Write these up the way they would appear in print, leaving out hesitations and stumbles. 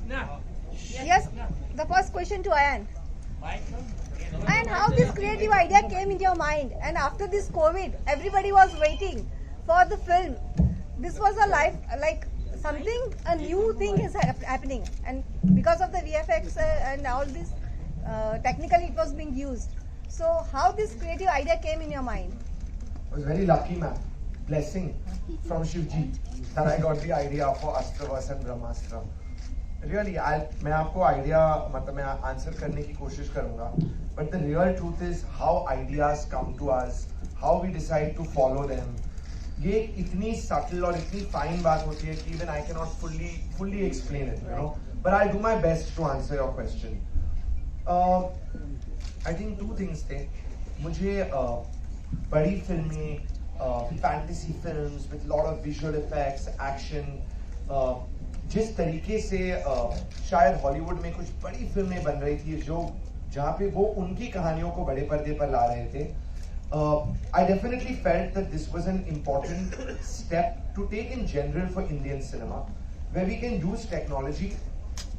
Yes, the first question to Ayan. And how this creative idea came into your mind? And after this COVID, everybody was waiting for the film. This was a life, like something, a new thing is happening. And because of the VFX and all this, technically it was being used. So how this creative idea came in your mind? I was very lucky, ma'am. Blessing from Shivji that I got the idea for Astraverse and Brahmashtra. Really, मैं आपको idea मतलब मैं answer करने की कोशिश करूँगा. But the real truth is how ideas come to us, how we decide to follow them. ये इतनी subtle और इतनी fine बात होती है कि even I cannot fully explain it, you know. But I'll do my best to answer your question. I think two things थे. मुझे बड़ी फिल्में, fantasy films with lot of visual effects, action. जिस तरीके से शायद हॉलीवुड में कुछ बड़ी फिल्में बन रही थी जो जहाँ पे वो उनकी कहानियों को बड़े पर्दे पर ला रहे थे, I definitely felt that this was an important step to take in general for Indian cinema, where we can use technology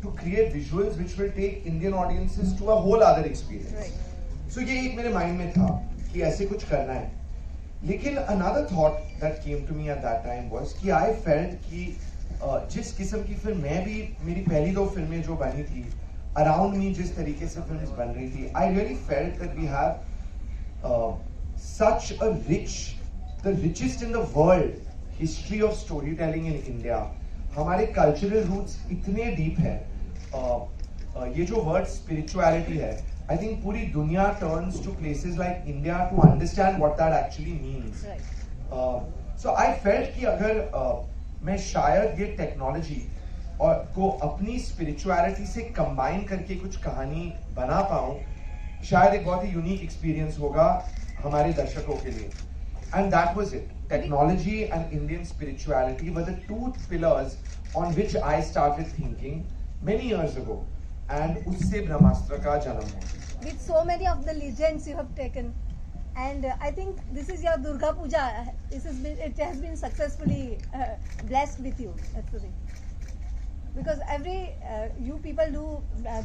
to create visuals which will take Indian audiences to a whole other experience. Right. So ये एक मेरे mind में था कि ऐसे कुछ करना है. लेकिन another thought that came to me at that time was कि I felt कि जिस किस्म की फिल्म मैं भी मेरी पहली दो फिल्में जो बनी थी अराउंड मी जिस तरीके से फिल्म्स बन रही थी, I really felt that we have such a the richest in the world history of storytelling in India. हमारे cultural roots इतने deep है. ये जो word spirituality है, I think पूरी दुनिया turns to places like India to understand what that actually means. So I felt कि अगर मैं शायद ये टेक्नोलॉजी और को अपनी स्पिरिचुअलिटी से कंबाइन करके कुछ कहानी बना पाऊं, शायद एक बहुत ही यूनिक एक्सपीरियंस होगा हमारे दर्शकों के लिए. And that was it. Technology and Indian spirituality were the two pillars on which I started thinking many years ago, and उससे ब्रह्मास्त्र का जन्म हुआ. With so many of the legends you have taken, and I think this is your Durga Puja. It has been successfully blessed with you. That's the thing. Because you people do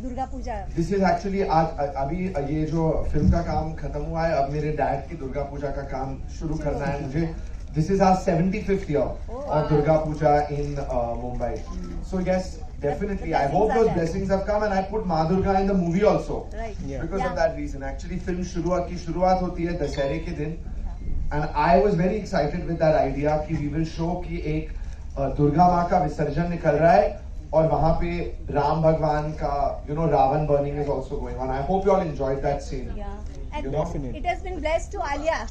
Durga Puja. This is actually आज अभी ये जो film का काम खत्म हुआ है, अब मेरे डैड की दुर्गा पूजा का काम शुरू करना है मुझे. This is our 75th year of Durga Puja in Mumbai. So yes, definitely. I hope those blessings have come, and I put Ma Durga in the movie also. Right. Yeah. Because of that reason. Actually, film की शुरुआत होती है दशहरे के दिन, and I was very excited with that idea कि we will show कि एक दुर्गा माँ का विसर्जन निकल रहा है और वहाँ पे राम भगवान का Ravan burning is also going on. I hope you all enjoyed that scene. Yeah. And it has been blessed to Alia,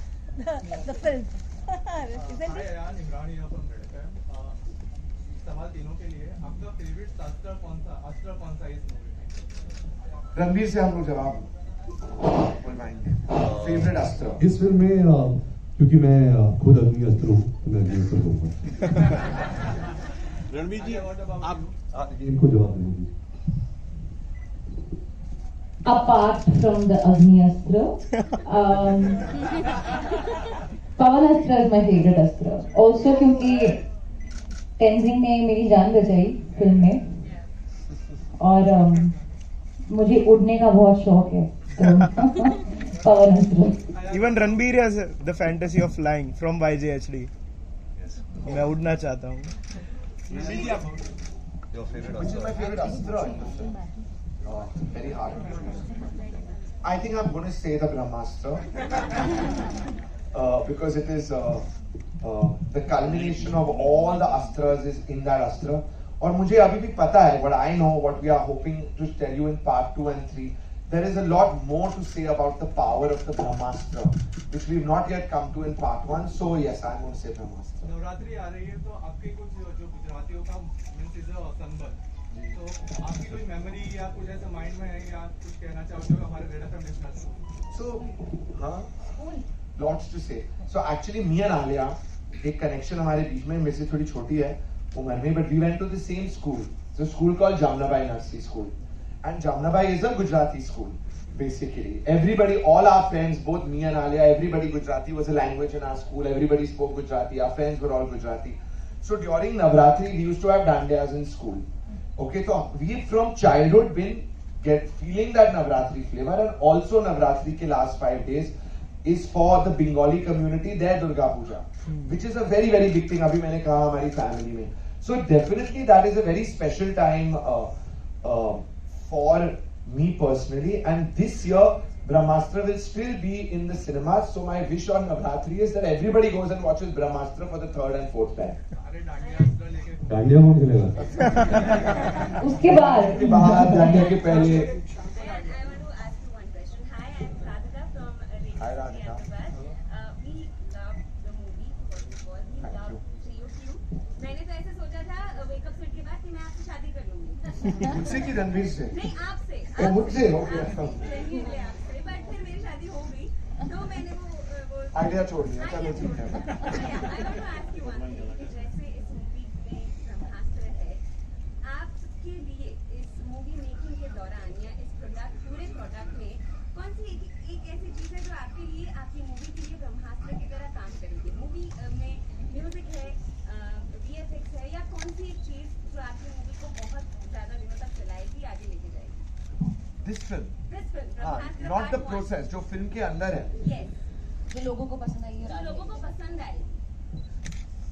the film. Isn't it? Ayan, Imran here from Red FM. सवाल तीनों के लिए, आपका favourite अस्त्र कौन सा इस movie में? रणबीर से हम लोग जवाब बुलवाएंगे. फेवरेट अस्त्र इस फिल्म में, क्योंकि मैं खुद अग्नि अस्त्र हूँ तो मैं अग्नि अस्त्र दूंगा. रणबीर जी, आप इनको जवाब देंगे. Apart from the Agni Astra, Pavan Astra is my favorite Astra. Also क्योंकि टेंजिंग ने मेरी जान बचाई फिल्म में, और मुझे उड़ने का बहुत शौक है, तो पवन अस्त्र. Even Ranbir has the fantasy of flying from YJHD. Yes. मैं उड़ना चाहता हूँ. Your favorite Which is my favorite Astra? Very hard. I think I'm going to say the Brahmashtra because it is the culmination of all the Astras is in that Astra. और मुझे अभी भी पता है, what I know, what we are hoping to tell you in part 2 and 3. There is a lot more to say about the power of the Brahmashtra, which we've not yet come to in part 1. So yes, I'm going to say Brahmashtra. Navratri आ रही है तो आपके कुछ जो गुजरातियों का means is sunburn, तो आपकी कोई मेमोरी या कुछ ऐसा माइंड में है या कुछ कहना चाहोगे हमारे रेड एफएम लिसनर्स को? So lots to say. So actually me and Alia, एक connection हमारे बीच में, मेरे से थोड़ी छोटी है उम्र में, but we went to the same school. It's a school called Jamnabai Nursery School, and Jamnabai is a Gujarati school. Basically, everybody, all our friends, both me and Alia, everybody Gujarati was a language in our school. Everybody spoke Gujarati. Our friends were all Gujarati. So during Navratri, we used to have dandiyas in school. Okay, so we've from childhood been feeling that Navratri flavor, and also Navratri ke last 5 days is for the Bengali community, their Durga Puja, which is a very, very big thing. Abhi maine kaha hamari family mein. So definitely that is a very special time for me personally. And this year, Brahmashtra will still be in the cinemas. So my wish on Navratri is that everybody goes and watches Brahmashtra for the 3rd and 4th time. Dandiya कौन खेलेगा? उसके बाद डांडिया के पहले. And I want to ask you one question. Hi, I'm Radhika from Hi, Radhika. Ahmedabad. We love the movie, first of all. We Thank love you. Trio Q. मैंने तो ऐसे सोचा था वेकअप सेट के बाद कि मैं आपसे शादी कर लूंगी. मुझसे कि रणवीर से? नहीं आपसे. ओ, मुझसे? Okay. Genuinely आपसे. But फिर मेरी शादी हो गई. तो मैंने वो आइडिया छोड़ दिया. चलो ठीक है. I want to ask you one thing. कि जैसे इस मूवी में ब्रह्मास्त्र है, आपके लिए इस मूवी मेकिंग के दौरान या इस पूरे प्रोडक्ट में कौन सी एक ऐसी चीज है जो आपके लिए आपकी मूवी के लिए ब्रह्मास्त्र की तरह काम करेगी? मूवी में म्यूजिक है, VFX है, या कौन सी एक चीज जो आपकी मूवी को बहुत ज्यादा दिनों तक चलाएगी, आगे लेके जाएगी? This film. This film, हाँ, ब्रह्मास्त्र not the part one. process. जो फिल्म के अंदर है. Yes. जो लोगों को पसंद आई जो लोगों को पसंद आएगी.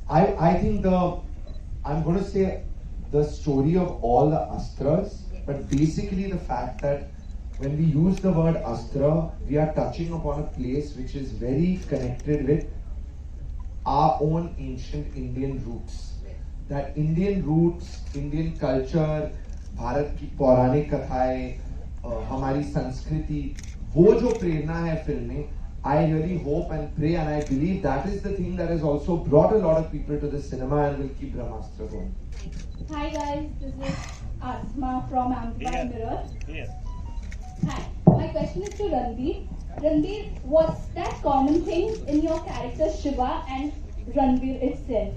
I think I'm going to say the story of all the astras, but basically the fact that when we use the word astra, we are touching upon a place which is very connected with our own ancient Indian roots. That Indian roots, Indian culture, Bharat की पौराणिक कथाएं, हमारी संस्कृति, वो जो प्रेरणा है film में, I really hope and pray and I believe that is the thing that has also brought a lot of people to the cinema and will keep Brahmashtra going. Hi guys, this is Asma from Ahmedabad Mirror. Hi, my question is to Ranbir. Ranbir, what's that common thing in your character Shiva and Ranbir itself?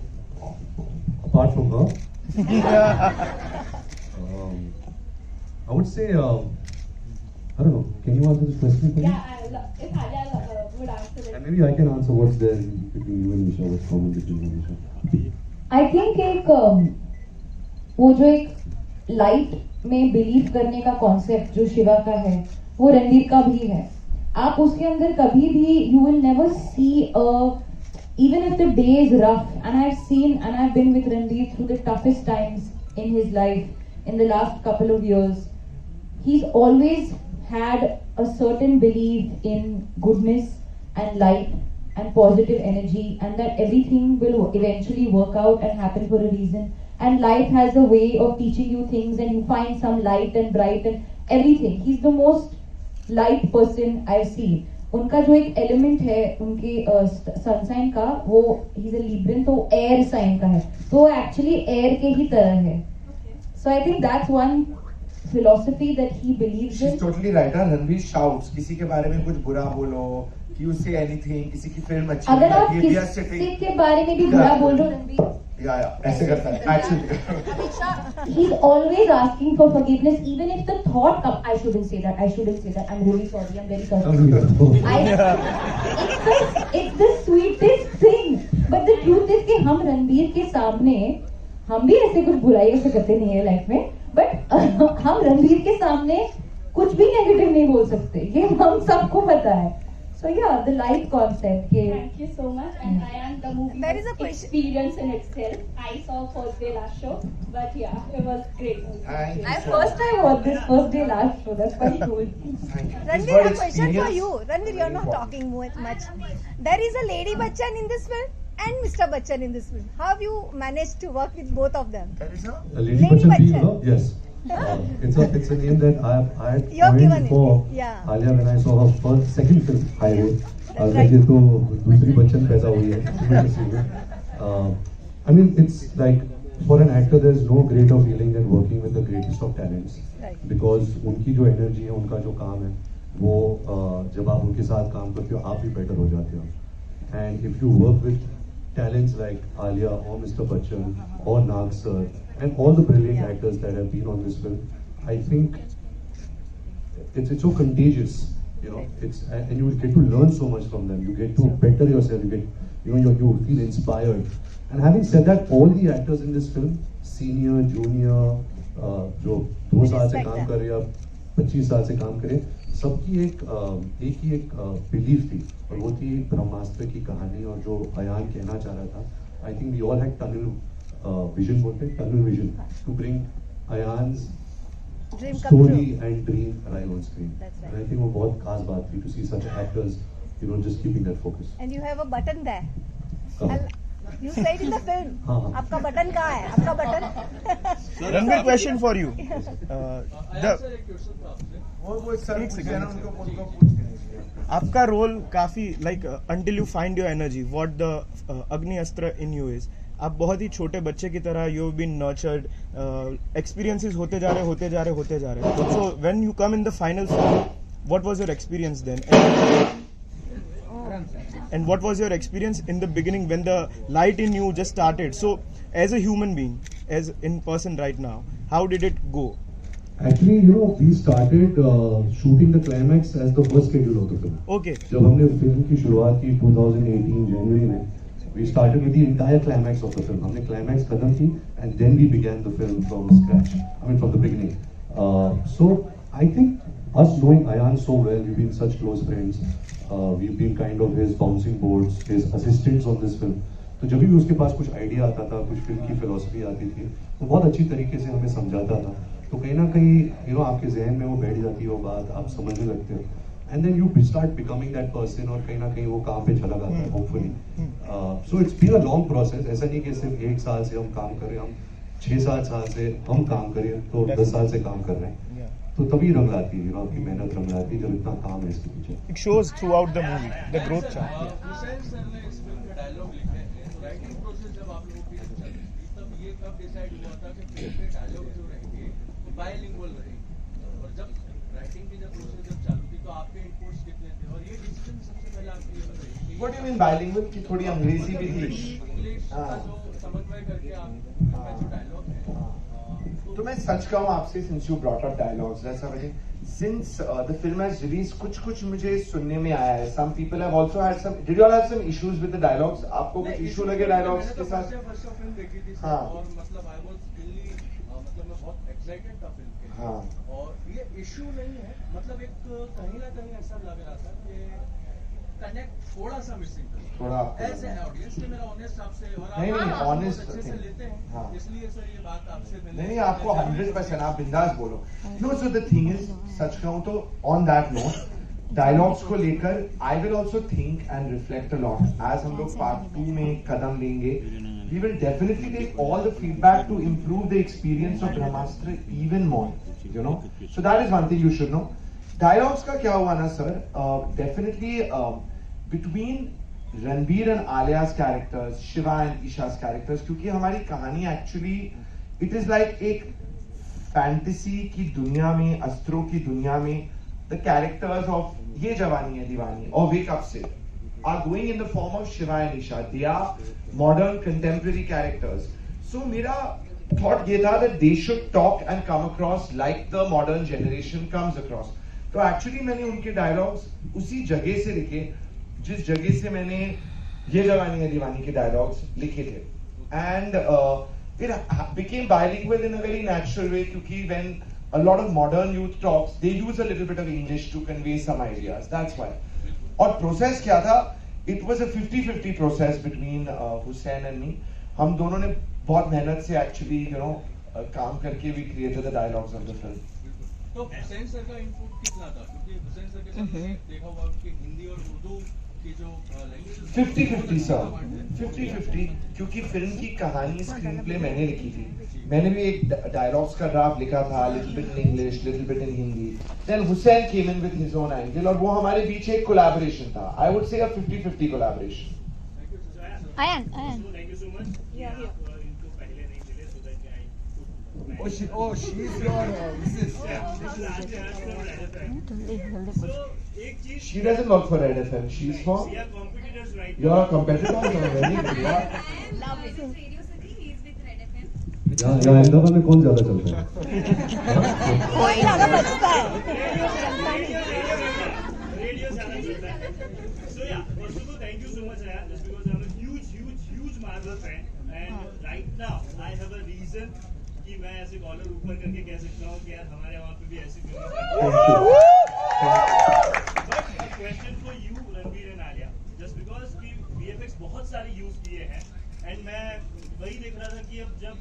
Apart from her, I would say, I don't know, can you answer this question for me? Yeah, if Alia would answer it. And maybe I can answer what's there between you and Nisha, what's common between you and Nisha. I think एक वो जो एक light में believe करने का concept जो शिवा का है वो रणवीर का भी है. आप उसके अंदर कभी भी you will never see even if the day is rough, and I've been with Ranbir through the toughest times in his life in the last couple of years, he's always had a certain belief in goodness and light and positive energy, and that everything will eventually work out and happen for a reason, and life has a way of teaching you things and you find some light and bright and everything. He's the most light person I've seen. उनका जो एक element है उनके सन sign का, वो ही is a Libran, तो air sign का है, तो एक्चुअली एयर के ही तरह है. So I think that's one philosophy that he believes in. She's totally right. Ranveer shouts, किसी के बारे में कुछ बुरा बोलो, you say anything, किसी की फिल्म अच्छी अगर आप लगी, we are sitting. किसी के बारे में भी बुरा बोल रहे हो रणवीर, ऐसे करता है actually. he's always asking for forgiveness, even if the thought comes, I shouldn't say that, I'm really sorry, I'm very sorry. It's the sweetest thing, but the truth is कि हम रणवीर के सामने, हम भी ऐसे कुछ बुराई ऐसे करते नहीं है लाइफ में, बट हम रणवीर के सामने कुछ भी नेगेटिव नहीं बोल सकते, ये हम सबको पता है. So yeah, the light concept. Thank you so much. And Ayan, the movie There is a was question. experience in itself. I saw first day last show, but yeah, it was great. Thank you I so first time watched this first day last show. That's quite cool. Thank you. This Ranbir, word a question for experience you. Ranbir, you're very not important. talking much. There is a Lady Bachchan in this film and Mr. Bachchan in this film. How have you managed to work with both of them? There is a Lady Lady Bachchan being Bachchan. love? Yes. It's a name that I had You're coined given it, for yeah. Alia when I saw her second film, Highway. I was right. like, ये तो दूसरी बच्चन पैदा हुई है. I mean, it's like for an actor, there's no greater feeling than working with the greatest of talents. Right. Because उनकी जो energy है, उनका जो काम है, वो जब आप उनके साथ काम करते हो, आप भी बेटर हो जाते हो. And if you work with talents like Alia or Mr. Bachchan or Nag sir and all the brilliant actors that have been on this film, I think it's so contagious, you know. And you will get to learn so much from them. You get to better yourself. You feel inspired. And having said that, all the actors in this film, senior, junior, जो 2 साल से respect काम that. कर रहे हैं, 25 साल से काम करें, सबकी एक ही बिलीफ थी, और वो थी ब्रह्मास्त्र की कहानी। और जो अयान कहना चाह रहा था, I think we all had tunnel vision, बोलते हैं tunnel vision, to bring Ayan's Dream come story true. and dream arrive on screen. That's right. And I think वो बहुत खास बात थी, to see such actors, just keeping that focus. And you have a button there. कहाँ? You said in the film. हाँ, हाँ. आपका button कहाँ है? आपका button? Ranbir, question for you. वो सर पूछे ना, उनको पूछ देना चाहिए। आपका रोल काफी until you find your energy, what the अग्नि अस्त्र in you is. आप बहुत ही छोटे बच्चे की तरह you have been nurtured, experiences होते जा रहे। So when you come in the final film, what was your experience then, and what was your experience in the beginning when the light in you just started? So as a human being, as in person right now, how did it go? Actually, we started shooting the climax as the first schedule of the film. Okay. जब हमने film की शुरुआत की 2018 जनवरी में, we started with the entire climax of the film. हमने climax खत्म की, and then we began the film from scratch. I mean, from the beginning. So I think us knowing Ayan so well, we've been such close friends. We've been kind of his bouncing boards, his assistants on this film. तो जब भी उसके पास कुछ idea आता था, कुछ film की philosophy आती थी, तो बहुत अच्छी तरीके से हमें समझाता था। तो कहीं ना कहीं आपके जहन में वो बैठ जाती है वो बात, आप समझने लगते हो, and then you start becoming that person, और कहीं ना कहीं वो काम पे चला जाता है, hopefully. So it's been a long process. ऐसा नहीं कि सिर्फ 1 साल से हम काम कर रहे हैं, हम 6-7 साल से हम काम करें, तो 10 साल से काम कर रहे हैं, तो तभी रंग लाती है, आपकी मेहनत रंग लाती है, जब इतना काम है इसके पीछे। It shows throughout the movie, the growth chart. Hussain sir ने इस फिल्म का डायलॉग लिखे हैं, तो राइटिंग प्रोसेस जब आप लोगों की चल रही थी, तब ये कब डिसाइड हुआ था कि फिल्म के डायलॉग जो रहेंगे वो बायलिंगुअल रहेंगे? और जब राइटिंग की प्रोसेस जब चालू थी, तो आपके इनपुट्स कितने थे, और ये डिसीजन सबसे पहले आपके ये बताइए। What do you mean bilingual? कि थोड़ी अंग्रेजी भी थी? इंग्लिश का जो समन्वय करके आपका जो डायलॉग है, तो मैं सच कहूँ आपसे, since you brought up dialogues, ऐसा वजह, since the film has released, कुछ मुझे सुनने में आया है. Some people have also had some. Did you all have some issues with the dialogues? आपको कुछ issue लगे dialogues के साथ? फर्स्ट फिल्म देखी थी हाँ. और मतलब I was really मतलब मैं बहुत excited था फिल्म के लिए. हाँ. और ये issue नहीं है, मतलब एक कहीं ना कहीं ऐसा लग रहा था कि कनेक्ट थोड़ा सा मिसिंग था, थोड़ा आपको एज ए ऑडियंस के मेरा ऑनेस्ट आपसे, और नहीं, आप honest अच्छे से thing. लेते हैं, हाँ. इसलिए सर ये बात आपसे मैंने नहीं आपको 100% आप बिंदास बोलो. No, so the thing is, सच कहूँ तो on that note, डायलॉग्स को लेकर I will also think and reflect a lot. As हम लोग part 2 में कदम लेंगे, we will definitely take all the feedback to improve the experience of Brahmashtra even more. So that is one thing you should know. Dialogues का क्या हुआ ना sir? Definitely between Ranbir and Alia's characters, Shiva and Isha's characters, क्योंकि हमारी कहानी actually it is like एक fantasy की दुनिया में, अस्त्रों की दुनिया में, the characters of ये जवानी है दीवानी और Wake Up से are going in the form of Shiva and Isha. They are modern contemporary characters. So मेरा thought ये था that they should talk and come across like the modern generation comes across. तो actually मैंने उनके dialogues उसी जगह से लिखे जिस जगह से मैंने ये जवानी है दीवानी के dialogues लिखे थे. And it became bilingual in a very natural way क्योंकि when a lot of modern youth talks, they use a little bit of English to convey some ideas. That's why. और process क्या था? It was a 50-50 process between Hussain and me. हम दोनों ने बहुत मेहनत से actually काम करके we created the dialogues of the film. तो हुसैन सर का इनपुट कितना था? क्योंकि हुसैन सर के साथ देखा हुआ उनकी हिंदी और उर्दू की जो लैंग्वेज 50-50 सर, 50-50 क्योंकि फिल्म की कहानी स्क्रीन प्ले मैंने लिखी थी. मैंने भी एक डायलॉग्स का ड्राफ्ट लिखा था, little bit in English, little bit in Hindi. Then Hussain came in with his own angle और वो हमारे बीच एक collaboration था. I would say a 50-50 collaboration. Ayan. Thank you so much. Yeah. इनको पहले नहीं मिले so that I She's your missus. एक चीज She doesn't work for Red FM. She's for. we are competitors right You're a competitor. You're very good. Yeah. Love it. Radio City, he is with Red FM. यहाँ अहमदाबाद में कौन ज्यादा चलता है? कोई ज्यादा बचता है. radio ज़्यादा चलता है. So yeah, first of all, thank you so much, Ayan, just because I'm a huge Marvel fan, and right now I have a reason कि मैं ऐसे कॉलर ऊपर करके कह सकता हूँ कि यार हमारे वहाँ पे भी ऐसी फिल्में question for you Ranbir and Alia, just because कि VFX बहुत सारे यूज किए हैं एंड मैं वही देख रहा था कि अब जब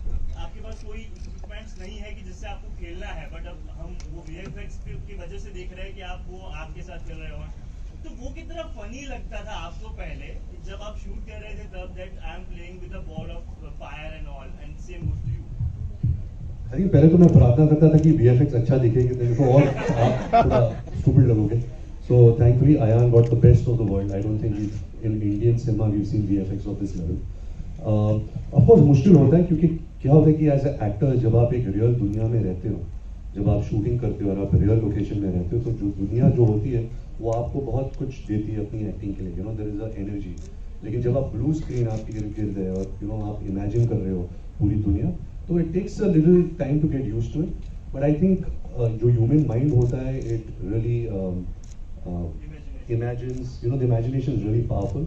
आपके पास कोई इक्विपमेंट्स नहीं है कि जिससे आपको खेलना है, बट अब हम वो VFX की वजह से देख रहे हैं कि आप वो आपके साथ खेल रहे हो, तो वो कितना फनी लगता था आपको पहले जब आप शूट कर रहे थे तब, that I am playing with a ball of fire and all and same goes to you? I think पहले तो मैं प्रार्थना करता था कि VFX अच्छा दिखे कि देखो और आप थोड़ा स्टूपिड लगोगे. So thankfully Ayan got the best of the world. I don't think in Indian cinema we've seen VFX of this level. Of course मुश्किल होता है क्योंकि क्या होता है कि एज ए एक्टर जब आप एक रियल दुनिया में रहते हो, जब आप शूटिंग करते हो और आप रियल लोकेशन में रहते हो, तो जो दुनिया जो होती है वो आपको बहुत कुछ देती है अपनी एक्टिंग के लिए. You know there is a energy. लेकिन जब आप ब्लू स्क्रीन आपके इर्द गिर्द है और यू नो आप इमेजिन कर रहे हो पूरी दुनिया, तो it takes a little time to get used to it. But I think जो ह्यूमन माइंड होता है it really imagines, you know, the imagination is really powerful.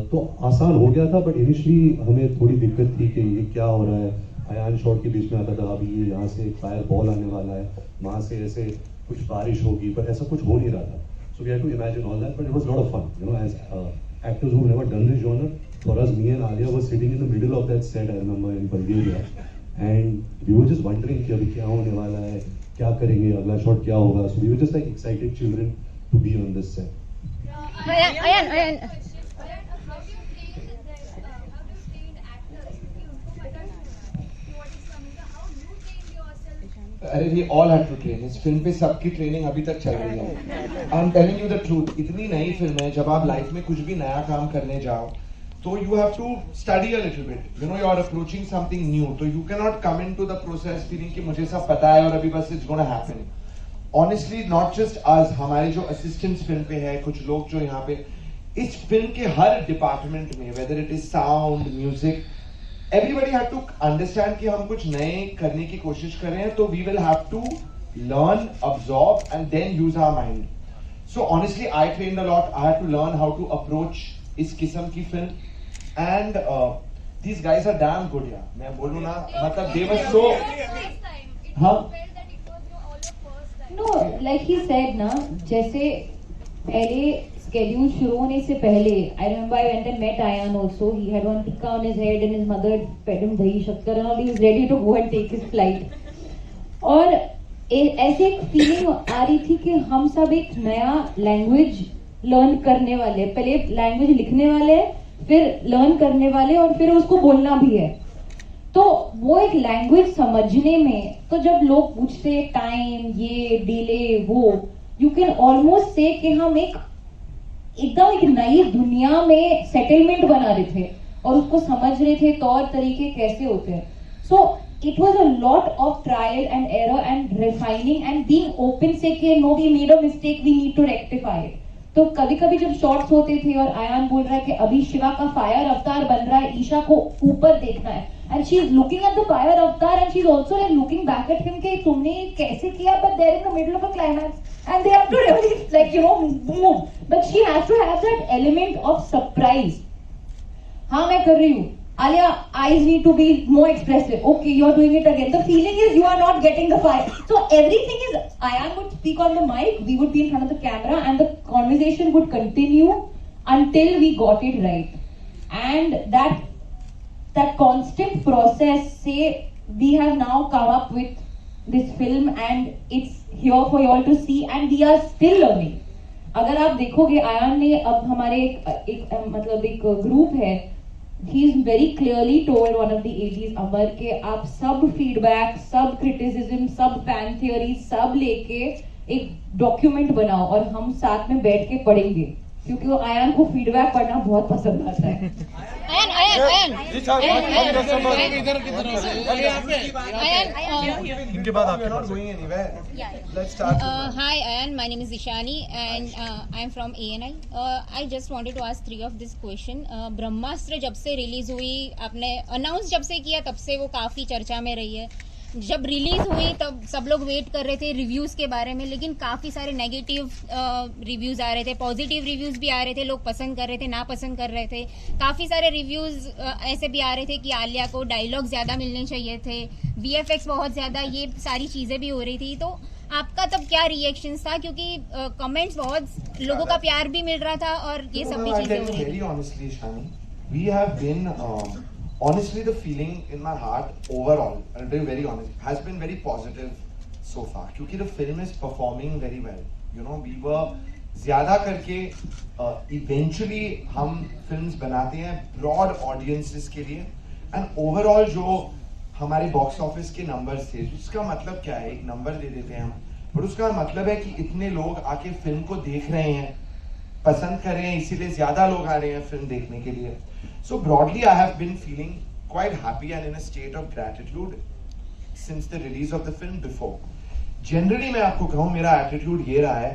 तो आसान हो गया था, बट इनिशियली हमें थोड़ी दिक्कत थी कि ये क्या हो रहा है. अयान शॉट के बीच में आता था, अभी ये यहाँ से फायर बॉल आने वाला है, वहाँ से ऐसे कुछ बारिश होगी, पर ऐसा कुछ हो नहीं रहा था. So we had to imagine all that, but it was a lot of fun, you know, as actors who've never done this genre. For us, me and Alia were sitting in the middle of that set, I remember, in Bulgaria, and we were just wondering कि अभी क्या होने वाला है, क्या करेंगे, अगला shot क्या होगा. So we were just like excited children to be on this set. Ayan. How do you train actors? How do you train actors? क्योंकि उनको पता नहीं कि what is coming. How you train yourself? अरे we all had to train. इस film पे सबकी training अभी तक चल रही है. I'm telling you the truth. इतनी नई फिल्म है, जब आप लाइफ में कुछ भी नया काम करने जाओ, तो you have to study a little bit. You know, you are approaching something new. So you cannot come into the process feeling कि मुझे सब पता है और अभी बस it's gonna happen. Honestly, not just us, हमारे जो असिस्टेंट्स फिल्म पे है, कुछ लोग जो यहाँ पे इस फिल्म के हर डिपार्टमेंट में, whether it is sound, music, everybody had to understand कि हम कुछ नए करने की कोशिश कर रहे हैं, तो we will have to learn, absorb, and then use our mind. So honestly, I trained a lot. I had to learn how to approach इस किस्म की film, and these guys are damn good, यार. मैं बोलूँ ना, मतलब they were so, हाँ. No, like he said ना, जैसे पहले schedule शुरू होने से पहले, I remember I went and met Ayan also. He had one tikka on his head and his mother fed him dahi shakkar and all. He was ready to go and take his flight. और ऐसे एक feeling आ रही थी कि हम सब एक नया language learn करने वाले. पहले language लिखने वाले, फिर learn करने वाले और फिर उसको बोलना भी है. तो वो एक लैंग्वेज समझने में, तो जब लोग पूछते टाइम, ये डिले, वो, यू कैन ऑलमोस्ट से कि हम एकदम एक नई दुनिया में सेटलमेंट बना रहे थे और उसको समझ रहे थे तौर तरीके कैसे होते हैं. So it was a lot of trial and error and refining and being open से कि no we made a mistake, we need to rectify. तो कभी कभी जब शॉट्स होते थे और आयान बोल रहा है कि अभी शिवा का फायर अवतार बन रहा है, ईशा को ऊपर देखना है, and she is looking at the fire avatar and she is also like looking back at him कि तुमने ये कैसे किया, but they're in the middle of a climax and they have to really like you know move, but she has to have that element of surprise. हाँ मैं कर रही हूँ, Alia eyes need to be more expressive, okay you are doing it again, the feeling is you are not getting the fire. So everything is, Ayan would speak on the mic, we would be in front of the camera and the conversation would continue until we got it right. And that constant process, say we have now come up with this film and it's here for you all to see and we are still learning. अगर आप देखोगे आयान ने अब हमारे मतलब एक group है, he is very clearly told one of the ADs अमर के आप सब फीडबैक, सब क्रिटिसिज्म, सब फैन थियरी सब लेके एक डॉक्यूमेंट बनाओ और हम साथ में बैठ के पढ़ेंगे, क्योंकि वो आयान को फीडबैक पढ़ना बहुत पसंद आता है. इनके बाद आपके पास Let's start. Hi Ayan, my name is Ishani and I am from ANI. I just wanted to ask three of this question. ब्रह्मास्त्र जब से रिलीज हुई, आपने अनाउंस जब से किया तब से वो काफी चर्चा में रही है. जब रिलीज हुई तब सब लोग वेट कर रहे थे रिव्यूज के बारे में, लेकिन काफी सारे नेगेटिव रिव्यूज आ रहे थे, पॉजिटिव रिव्यूज भी आ रहे थे, लोग पसंद कर रहे थे, ना पसंद कर रहे थे। काफी सारे रिव्यूज ऐसे भी आ रहे थे कि आलिया को डायलॉग ज्यादा मिलने चाहिए थे, VFX बहुत ज्यादा, ये सारी चीजें भी हो रही थी। तो आपका तब क्या रिएक्शन था, क्योंकि कमेंट्स बहुत लोगों का प्यार भी मिल रहा था और ये सब भी चीजें हो रही थी। We have been, honestly, the feeling in my heart overall, I'll be very honest, has been very positive so far. क्योंकि the film is performing very well. You know, we were ज़्यादा करके eventually हम films बनाते हैं broad audiences के लिए, and overall जो हमारे बॉक्स ऑफिस के नंबर्स थे, उसका मतलब क्या है, एक नंबर दे देते हैं हम, पर उसका मतलब है कि इतने लोग आके फिल्म को देख रहे हैं, पसंद कर रहे हैं, इसीलिए ज्यादा लोग आ रहे हैं फिल्म देखने के लिए। So broadly, I have been feeling quite happy and in a state of gratitude since the release of the film before. Generally, मैं आपको कहूँ मेरा attitude ये रहा है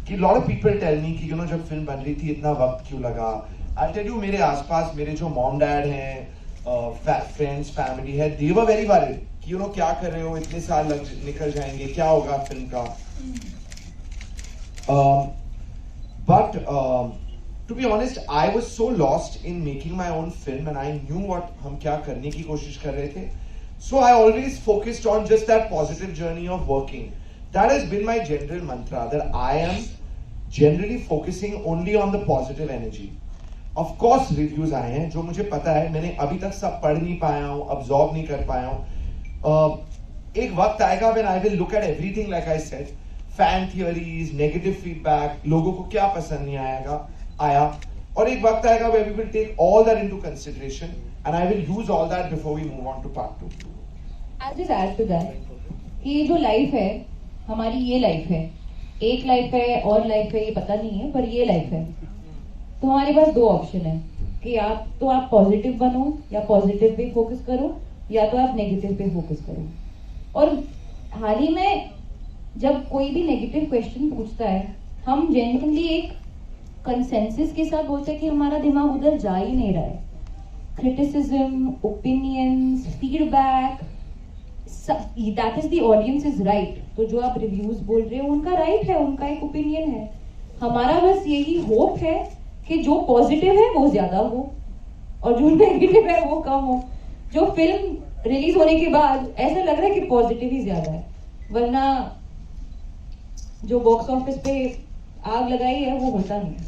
कि lot of people tell me कि जब फिल्म बन रही थी इतना वक्त क्यों लगा। I'll tell you, मेरे आसपास मेरे जो mom dad हैं, फ्रेंड्स, फैमिली है, they were very worried कि क्या कर रहे हो, इतने साल निकल जाएंगे, क्या होगा फिल्म का। But to be honest, I was so lost in making my own film and I knew what हम क्या करने की कोशिश कर रहे थे. So I always focused on just that positive journey of working. That has been my general mantra, that I am generally focusing only on the positive energy. Of course reviews आए हैं, जो मुझे पता है, मैंने अभी तक सब पढ़ नहीं पाया हूँ, absorb नहीं कर पाया हूँ. एक वक्त आएगा when I will look at everything like I said, fan theories, negative feedback, लोगों को क्या पसंद नहीं आया, और एक वक्त आएगा where we will take all that into consideration and I will use all that before we move on to part 2. I'll just add to that. ये जो लाइफ है, हमारी ये लाइफ है, एक लाइफ है और लाइफ है ये पता नहीं है, पर ये लाइफ है, तो हमारे पास दो ऑप्शन है कि आप पॉजिटिव बनो या पॉजिटिव पे फोकस करो, या तो आप नेगेटिव पे फोकस करो. और हाल ही में जब कोई भी नेगेटिव क्वेश्चन पूछता है, हम जेन्युइनली एक कंसेंसस के साथ बोलते हैं कि हमारा दिमाग उधर जा ही नहीं रहा है. Criticism, opinions, feedback, that is the audience is right. तो जो आप रिव्यूज बोल रहे हो उनका राइट है, उनका एक ओपिनियन है. हमारा बस यही होप है कि जो पॉजिटिव है वो ज्यादा हो और जो नेगेटिव है वो कम हो. जो फिल्म रिलीज होने के बाद ऐसा लग रहा है कि पॉजिटिव ही ज्यादा है, वरना जो बॉक्स ऑफिस पे आग लगाई है वो होता नहीं.